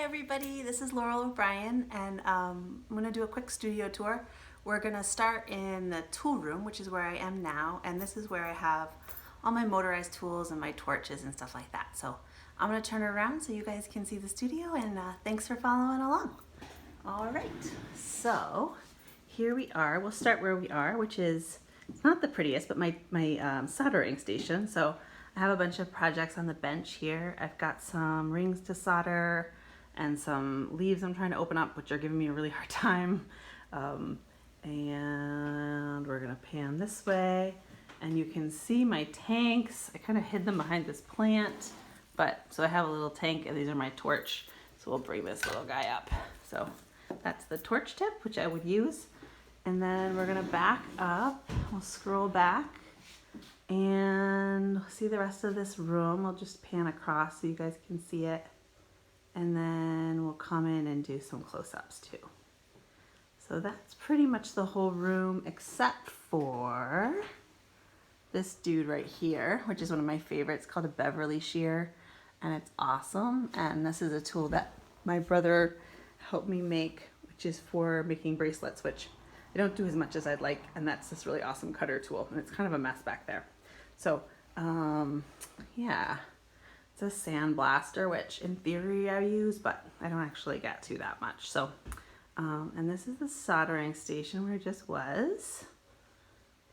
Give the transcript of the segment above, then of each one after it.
everybody, this is Laurel O'Brien, and I'm going to do a quick studio tour. We're going to start in the tool room, which is where I am now, and this is where I have all my motorized tools and my torches and stuff like that. So I'm going to turn it around so you guys can see the studio, and thanks for following along. All right, so here we are. We'll start where we are, which is not the prettiest, but my soldering station. So I have a bunch of projects on the bench here. I've got some rings to solder and some leaves I'm trying to open up, which are giving me a really hard time. And we're gonna pan this way, and you can see my tanks. I kind of hid them behind this plant, but so I have a little tank, and these are my torch. So we'll bring this little guy up. So that's the torch tip, which I would use. And then we're gonna back up. We'll scroll back and see the rest of this room. I'll just pan across so you guys can see it. And then we'll come in and do some close-ups too. So that's pretty much the whole room except for this dude right here, which is one of my favorites, called a Beverly shear, and it's awesome. And this is a tool that my brother helped me make, which is for making bracelets, which I don't do as much as I'd like, and that's this really awesome cutter tool, and it's kind of a mess back there. So, yeah, it's a sand blaster, which in theory I use, but I don't actually get to that much. So, and this is the soldering station where it just was.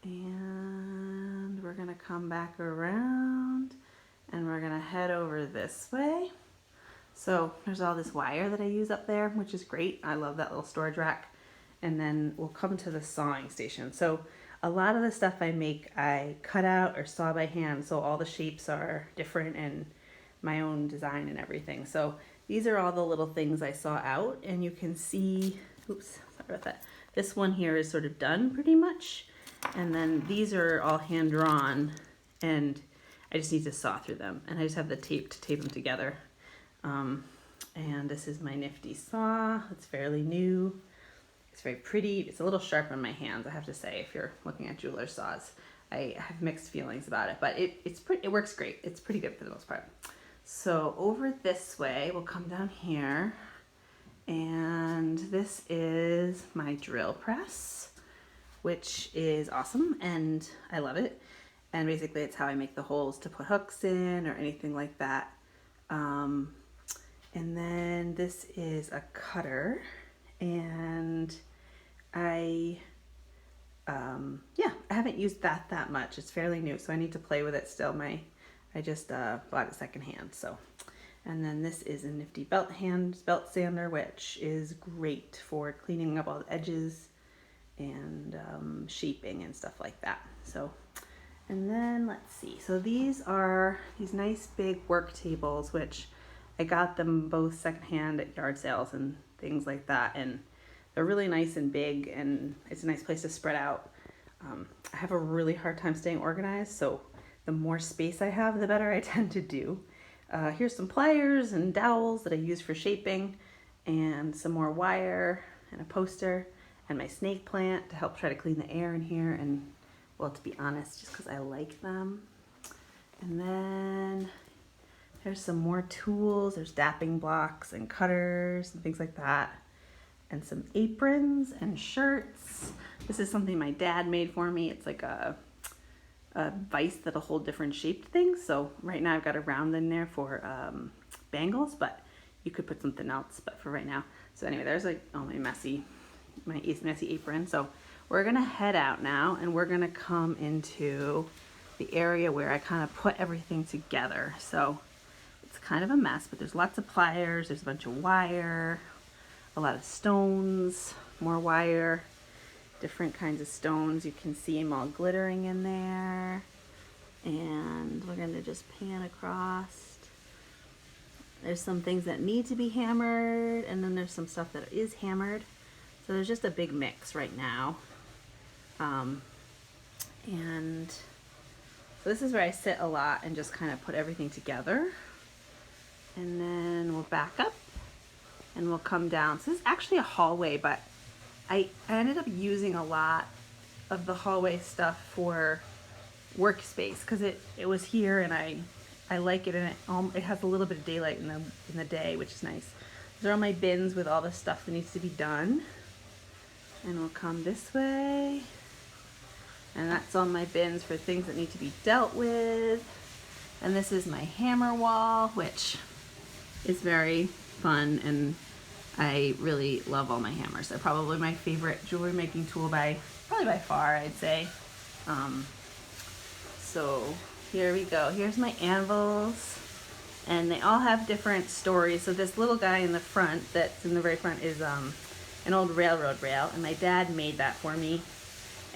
And we're gonna come back around, and we're gonna head over this way. So there's all this wire that I use up there, which is great. I love that little storage rack. And then we'll come to the sawing station. So a lot of the stuff I make, I cut out or saw by hand, so all the shapes are different and my own design and everything. So these are all the little things I saw out, and you can see, oops, sorry about that. This one here is sort of done pretty much. And then these are all hand drawn, and I just need to saw through them. And I just have the tape to tape them together. And this is my nifty saw. It's fairly new. It's very pretty. It's a little sharp on my hands, I have to say, if you're looking at jeweler's saws. I have mixed feelings about it, but it works great. It's pretty good for the most part. So over this way, we'll come down here, and this is my drill press, which is awesome, and I love it. And basically it's how I make the holes to put hooks in or anything like that. And then this is a cutter, and I haven't used that much. It's fairly new, so I need to play with it still. I just bought it secondhand. So, and then this is a nifty belt sander, which is great for cleaning up all the edges and shaping and stuff like that. So, and then let's see. So these are these nice big work tables, which I got them both secondhand at yard sales and things like that, and they're really nice and big, and it's a nice place to spread out. I have a really hard time staying organized, so the more space I have, the better I tend to do. Here's some pliers and dowels that I use for shaping, and some more wire and a poster, and my snake plant to help try to clean the air in here, and, well, to be honest, just because I like them. And then there's some more tools. There's dapping blocks and cutters and things like that. And some aprons and shirts. This is something my dad made for me. It's like a vise that'll hold different shaped things. So right now I've got a round in there for bangles, but you could put something else, but for right now. So anyway, there's like my messy apron. So we're gonna head out now, and we're gonna come into the area where I kind of put everything together. So it's kind of a mess, but there's lots of pliers, there's a bunch of wire, a lot of stones, more wire, different kinds of stones. You can see them all glittering in there. And we're gonna just pan across. There's some things that need to be hammered, and then there's some stuff that is hammered. So there's just a big mix right now. And so this is where I sit a lot and just kind of put everything together. And then we'll back up and we'll come down. So this is actually a hallway, but I ended up using a lot of the hallway stuff for workspace because it was here, and I like it, and it has a little bit of daylight in the day, which is nice. These are all my bins with all the stuff that needs to be done. And we'll come this way. And that's all my bins for things that need to be dealt with. And this is my hammer wall, which is very fun, and I really love all my hammers. They're probably my favorite jewelry making tool probably by far, I'd say. So here we go. Here's my anvils, and they all have different stories. So this little guy in the front, that's in the very front, is an old railroad rail, and my dad made that for me.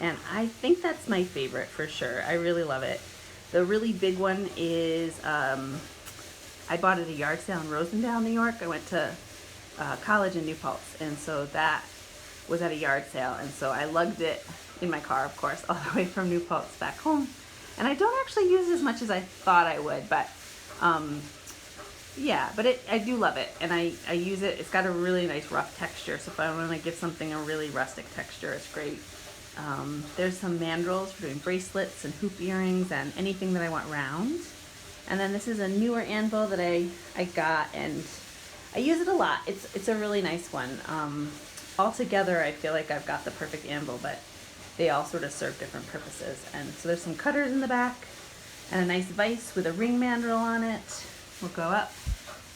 And I think that's my favorite for sure. I really love it. The really big one is, I bought it at a yard sale in Rosendale, New York. I went to college in New Paltz, and so that was at a yard sale, and so I lugged it in my car, of course, all the way from New Paltz back home. And I don't actually use it as much as I thought I would, but yeah, but I do love it, and I use it. It's got a really nice rough texture, so if I want to give something a really rustic texture, it's great. There's some mandrels for doing bracelets and hoop earrings and anything that I want round. And then this is a newer anvil that I got, and I use it a lot. It's a really nice one. Altogether, I feel like I've got the perfect anvil, but they all sort of serve different purposes. And so there's some cutters in the back and a nice vise with a ring mandrel on it. We'll go up.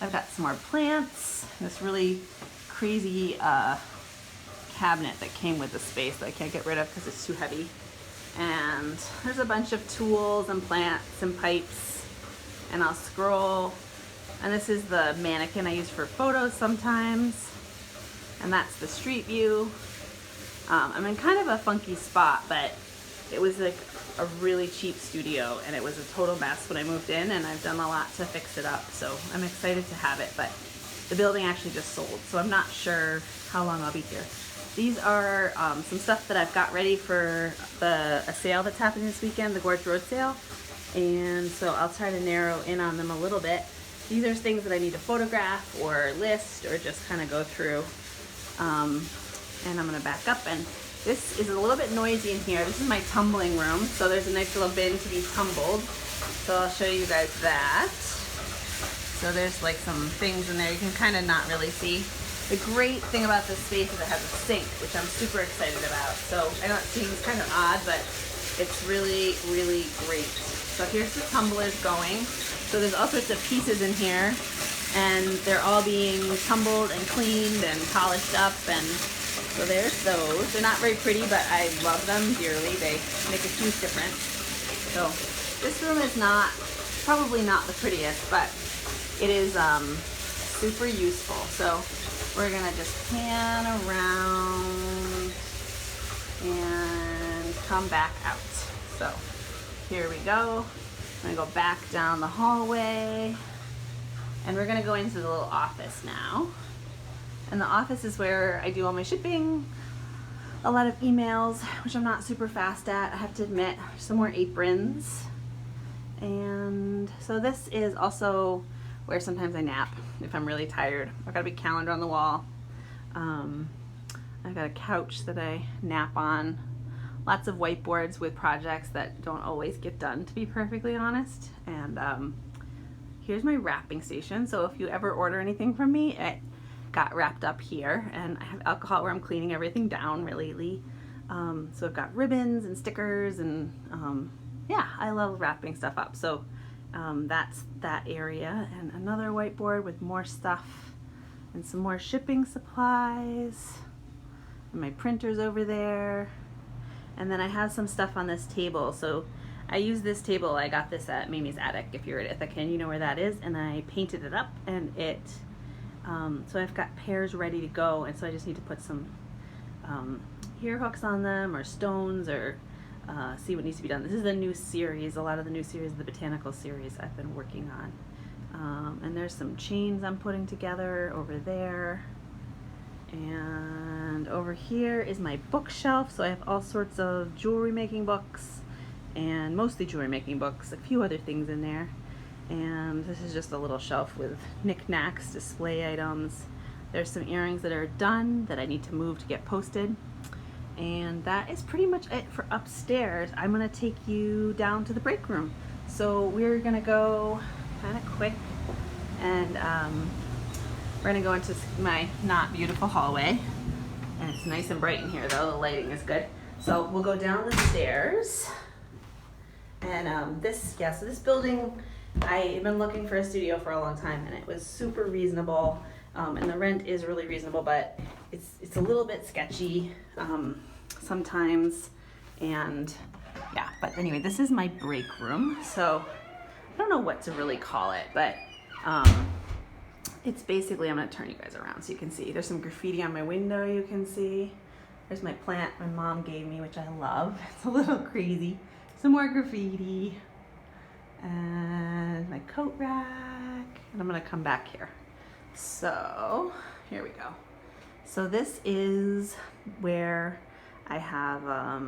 I've got some more plants. This really crazy cabinet that came with the space that I can't get rid of because it's too heavy. And there's a bunch of tools and plants and pipes. And I'll scroll. And this is the mannequin I use for photos sometimes. And that's the street view. I'm in kind of a funky spot, but it was like a really cheap studio, and it was a total mess when I moved in, and I've done a lot to fix it up, so I'm excited to have it. But the building actually just sold, so I'm not sure how long I'll be here. These are some stuff that I've got ready for a sale that's happening this weekend, the Gorge Road sale, and so I'll try to narrow in on them a little bit. These are things that I need to photograph or list or just kind of go through. And I'm gonna back up, and this is a little bit noisy in here. This is my tumbling room, so there's a nice little bin to be tumbled. So I'll show you guys that. So there's like some things in there you can kind of not really see. The great thing about this space is it has a sink, which I'm super excited about. So I know it seems kind of odd, but it's really, really great. So here's the tumblers going. So there's all sorts of pieces in here, and they're all being tumbled and cleaned and polished up, and so there's those. They're not very pretty, but I love them dearly. They make a huge difference. So this room is probably not the prettiest, but it is super useful. So we're gonna just pan around and come back out. So here we go. I'm gonna go back down the hallway, and we're gonna go into the little office now. And the office is where I do all my shipping, a lot of emails, which I'm not super fast at, I have to admit. Some more aprons. And so this is also where sometimes I nap if I'm really tired. I've got a big calendar on the wall. I've got a couch that I nap on. Lots of whiteboards with projects that don't always get done, to be perfectly honest. And here's my wrapping station. So if you ever order anything from me, it got wrapped up here, and I have alcohol where I'm cleaning everything down lately. So I've got ribbons and stickers, and yeah, I love wrapping stuff up. So that's that area, and another whiteboard with more stuff and some more shipping supplies, and my printer's over there. And then I have some stuff on this table. So I use this table. I got this at Mamie's Attic. If you're at Ithaca, you know where that is. And I painted it up, and it so I've got pairs ready to go, and so I just need to put some hair hooks on them, or stones, or see what needs to be done. This is a new series, a lot of the new series, the botanical series I've been working on. And there's some chains I'm putting together over there. And over here is my bookshelf, so I have all sorts of jewelry making books, and mostly jewelry making books, a few other things in there. And this is just a little shelf with knickknacks, display items. There's some earrings that are done that I need to move to get posted. And that is pretty much it for upstairs. I'm gonna take you down to the break room. So we're gonna go kind of quick and We're gonna go into my not beautiful hallway. And it's nice and bright in here though, the lighting is good. So we'll go down the stairs. And so this building, I've been looking for a studio for a long time and it was super reasonable. And the rent is really reasonable, but it's a little bit sketchy sometimes. And yeah, but anyway, this is my break room. So I don't know what to really call it, but it's basically, I'm gonna turn you guys around so you can see. There's some graffiti on my window you can see. There's my plant my mom gave me, which I love. It's a little crazy. Some more graffiti. And my coat rack. And I'm gonna come back here. So, here we go. So this is where I have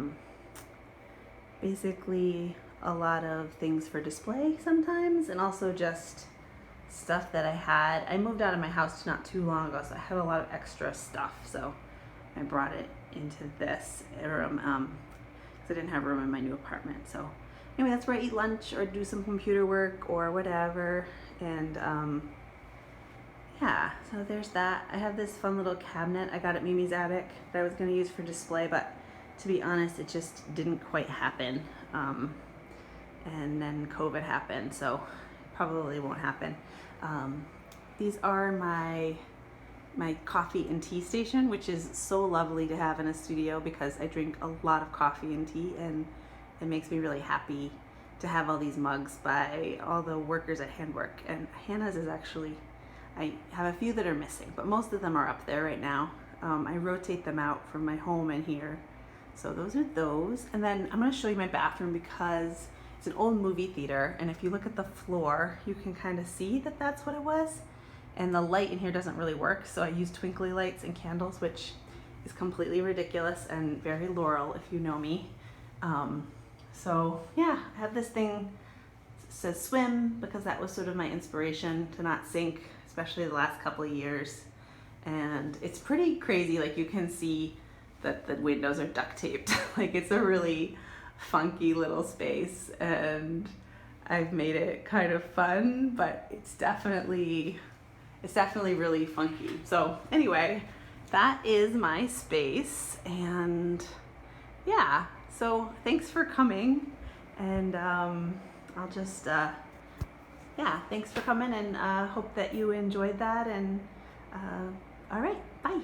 basically a lot of things for display sometimes, and also just stuff that I had. I moved out of my house not too long ago, so I had a lot of extra stuff. So I brought it into this room because I didn't have room in my new apartment. So anyway, that's where I eat lunch or do some computer work or whatever. And yeah, so there's that. I have this fun little cabinet I got at Mimi's Attic that I was going to use for display, but to be honest, it just didn't quite happen. And then COVID happened, so it probably won't happen. These are my coffee and tea station, which is so lovely to have in a studio because I drink a lot of coffee and tea, and it makes me really happy to have all these mugs by all the workers at Handwork. And Hannah's is actually, I have a few that are missing, but most of them are up there right now. I rotate them out from my home and here. So those are those. And then I'm gonna show you my bathroom because it's an old movie theater, and if you look at the floor, you can kind of see that that's what it was. And the light in here doesn't really work, so I use twinkly lights and candles, which is completely ridiculous and very Laurel if you know me. So yeah, I have this thing that says swim because that was sort of my inspiration to not sink, especially the last couple of years. And it's pretty crazy, like you can see that the windows are duct taped. Like it's a really funky little space, and I've made it kind of fun, but it's definitely really funky. So anyway, that is my space, and yeah, so thanks for coming, and I'll just yeah, thanks for coming, and hope that you enjoyed that, and all right, bye.